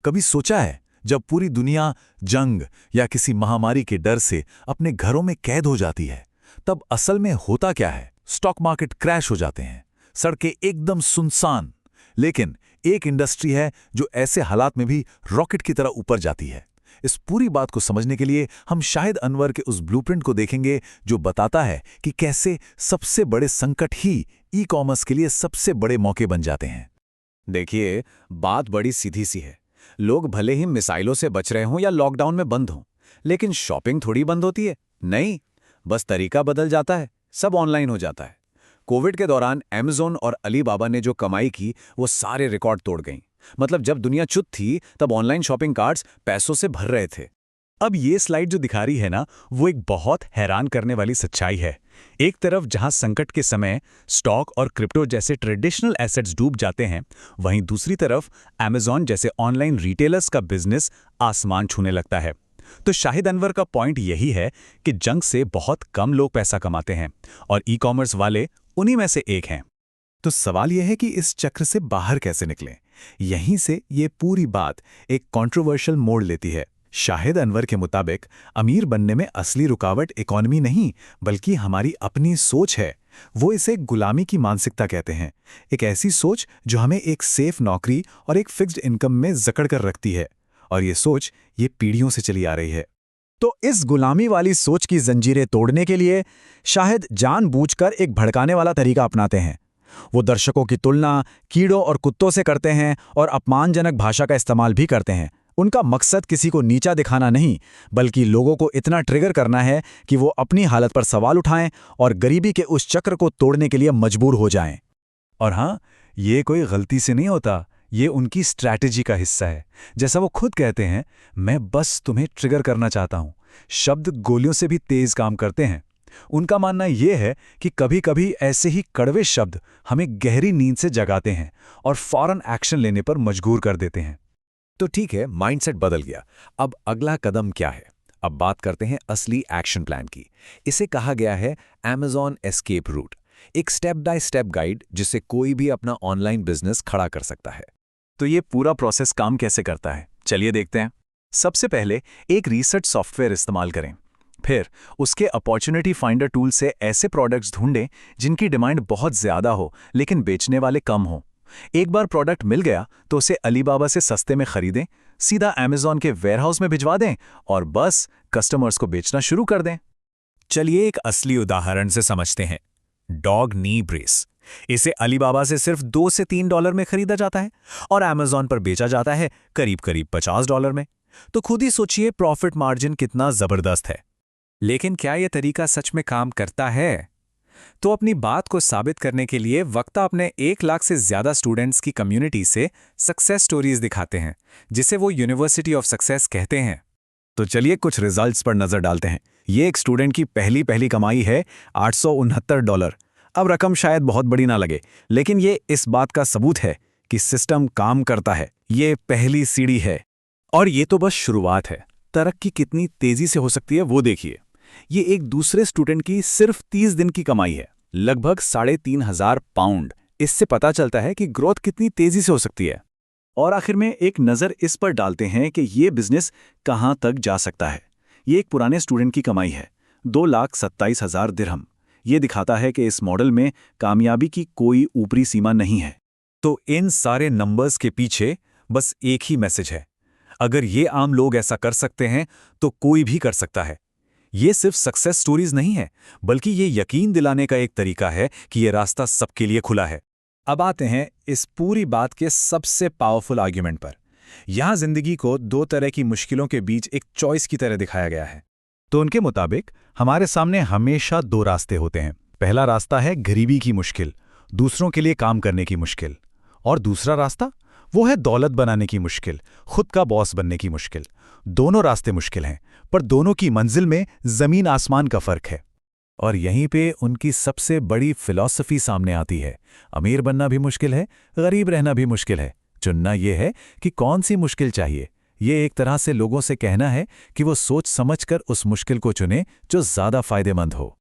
कभी सोचा है जब पूरी दुनिया जंग या किसी महामारी के डर से अपने घरों में कैद हो जाती है, तब असल में होता क्या है? स्टॉक मार्केट क्रैश हो जाते हैं, सड़कें एकदम सुनसान। लेकिन एक इंडस्ट्री है जो ऐसे हालात में भी रॉकेट की तरह ऊपर जाती है। इस पूरी बात को समझने के लिए हम शाहिद अनवर के उस ब्लूप्रिंट को देखेंगे जो बताता है कि कैसे सबसे बड़े संकट ही ई कॉमर्स के लिए सबसे बड़े मौके बन जाते हैं। देखिए, बात बड़ी सीधी सी है। लोग भले ही मिसाइलों से बच रहे हों या लॉकडाउन में बंद हों, लेकिन शॉपिंग थोड़ी बंद होती है। नहीं, बस तरीका बदल जाता है, सब ऑनलाइन हो जाता है। कोविड के दौरान अमेज़न और अलीबाबा ने जो कमाई की, वो सारे रिकॉर्ड तोड़ गईं। मतलब जब दुनिया चुप थी, तब ऑनलाइन शॉपिंग कार्ट्स पैसों से भर रहे थे। अब ये स्लाइड जो दिखा रही है ना, वो एक बहुत हैरान करने वाली सच्चाई है। एक तरफ जहां संकट के समय स्टॉक और क्रिप्टो जैसे ट्रेडिशनल एसेट्स डूब जाते हैं, वहीं दूसरी तरफ अमेज़न जैसे ऑनलाइन रिटेलर्स का बिजनेस आसमान छूने लगता है। तो शाहिद अनवर का पॉइंट यही है कि जंग से बहुत कम लोग पैसा कमाते हैं और ई कॉमर्स वाले उन्हीं में से एक हैं। तो सवाल यह है कि इस चक्र से बाहर कैसे निकलें? यहीं से ये पूरी बात एक कंट्रोवर्शियल मोड़ लेती है। शाहिद अनवर के मुताबिक अमीर बनने में असली रुकावट इकोनॉमी नहीं, बल्कि हमारी अपनी सोच है। वो इसे गुलामी की मानसिकता कहते हैं। एक ऐसी सोच जो हमें एक सेफ नौकरी और एक फिक्स्ड इनकम में जकड़ कर रखती है। और ये सोच ये पीढ़ियों से चली आ रही है। तो इस गुलामी वाली सोच की जंजीरें तोड़ने के लिए शाहिद जानबूझकर एक भड़काने वाला तरीका अपनाते हैं। वो दर्शकों की तुलना कीड़ों और कुत्तों से करते हैं और अपमानजनक भाषा का इस्तेमाल भी करते हैं। उनका मकसद किसी को नीचा दिखाना नहीं, बल्कि लोगों को इतना ट्रिगर करना है कि वो अपनी हालत पर सवाल उठाएं और गरीबी के उस चक्र को तोड़ने के लिए मजबूर हो जाएं। और हाँ, ये कोई गलती से नहीं होता, ये उनकी स्ट्रैटेजी का हिस्सा है। जैसा वो खुद कहते हैं, मैं बस तुम्हें ट्रिगर करना चाहता हूं। शब्द गोलियों से भी तेज काम करते हैं। उनका मानना यह है कि कभी-कभी ऐसे ही कड़वे शब्द हमें गहरी नींद से जगाते हैं और फौरन एक्शन लेने पर मजबूर कर देते हैं। तो ठीक है, माइंडसेट बदल गया। अब अगला कदम क्या है? अब बात करते हैं असली एक्शन प्लान की। इसे कहा गया है अमेज़न एस्केप रूट, एक स्टेप बाय स्टेप गाइड जिससे कोई भी अपना ऑनलाइन बिजनेस खड़ा कर सकता है। तो ये पूरा प्रोसेस काम कैसे करता है, चलिए देखते हैं। सबसे पहले एक रिसर्च सॉफ्टवेयर इस्तेमाल करें। फिर उसके अपॉर्चुनिटी फाइंडर टूल से ऐसे प्रोडक्ट्स ढूंढें जिनकी डिमांड बहुत ज़्यादा हो लेकिन बेचने वाले कम हो। एक बार प्रोडक्ट मिल गया तो उसे अलीबाबा से सस्ते में खरीदें, सीधा अमेज़न के वेयरहाउस में भिजवा दें और बस कस्टमर्स को बेचना शुरू कर दें। चलिए एक असली उदाहरण से समझते हैं। डॉग नी ब्रेस। इसे अलीबाबा से सिर्फ $2 से $3 में खरीदा जाता है और अमेज़न पर बेचा जाता है करीब करीब $50 में। तो खुद ही सोचिए प्रॉफिट मार्जिन कितना जबरदस्त है। लेकिन क्या यह तरीका सच में काम करता है? तो अपनी बात को साबित करने के लिए वक्ता अपने 1 लाख से ज्यादा स्टूडेंट्स की कम्युनिटी से सक्सेस स्टोरीज दिखाते हैं, जिसे वो यूनिवर्सिटी ऑफ सक्सेस कहते हैं। तो चलिए कुछ रिजल्ट्स पर नजर डालते हैं। ये एक स्टूडेंट की पहली कमाई है $869। अब रकम शायद बहुत बड़ी ना लगे, लेकिन ये इस बात का सबूत है कि सिस्टम काम करता है। ये पहली सीढ़ी है और ये तो बस शुरुआत है। तरक्की कितनी तेजी से हो सकती है वो देखिए। ये एक दूसरे स्टूडेंट की सिर्फ 30 दिन की कमाई है, लगभग £3,500। इससे पता चलता है कि ग्रोथ कितनी तेजी से हो सकती है। और आखिर में एक नज़र इस पर डालते हैं कि ये बिजनेस कहाँ तक जा सकता है। ये एक पुराने स्टूडेंट की कमाई है, 2,27,000 दिरहम। ये दिखाता है कि इस मॉडल में कामयाबी की कोई ऊपरी सीमा नहीं है। तो इन सारे नंबर्स के पीछे बस एक ही मैसेज है। अगर ये आम लोग ऐसा कर सकते हैं तो कोई भी कर सकता है। ये सिर्फ सक्सेस स्टोरीज नहीं है, बल्कि ये यकीन दिलाने का एक तरीका है कि ये रास्ता सबके लिए खुला है। अब आते हैं इस पूरी बात के सबसे पावरफुल आर्ग्यूमेंट पर। यहां जिंदगी को 2 तरह की मुश्किलों के बीच एक चॉइस की तरह दिखाया गया है। तो उनके मुताबिक हमारे सामने हमेशा 2 रास्ते होते हैं। पहला रास्ता है गरीबी की मुश्किल, दूसरों के लिए काम करने की मुश्किल। और दूसरा रास्ता वो है दौलत बनाने की मुश्किल, खुद का बॉस बनने की मुश्किल। दोनों रास्ते मुश्किल हैं, पर दोनों की मंजिल में जमीन आसमान का फर्क है। और यहीं पे उनकी सबसे बड़ी फिलॉसफी सामने आती है। अमीर बनना भी मुश्किल है, गरीब रहना भी मुश्किल है। चुनना यह है कि कौन सी मुश्किल चाहिए। ये एक तरह से लोगों से कहना है कि वो सोच समझकर उस मुश्किल को चुने जो ज्यादा फायदेमंद हो।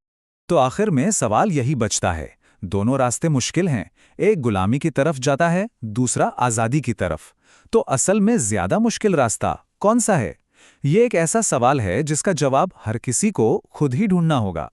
तो आखिर में सवाल यही बचता है, दोनों रास्ते मुश्किल हैं। एक गुलामी की तरफ जाता है, दूसरा आज़ादी की तरफ। तो असल में ज़्यादा मुश्किल रास्ता कौन सा है? ये एक ऐसा सवाल है जिसका जवाब हर किसी को खुद ही ढूंढना होगा।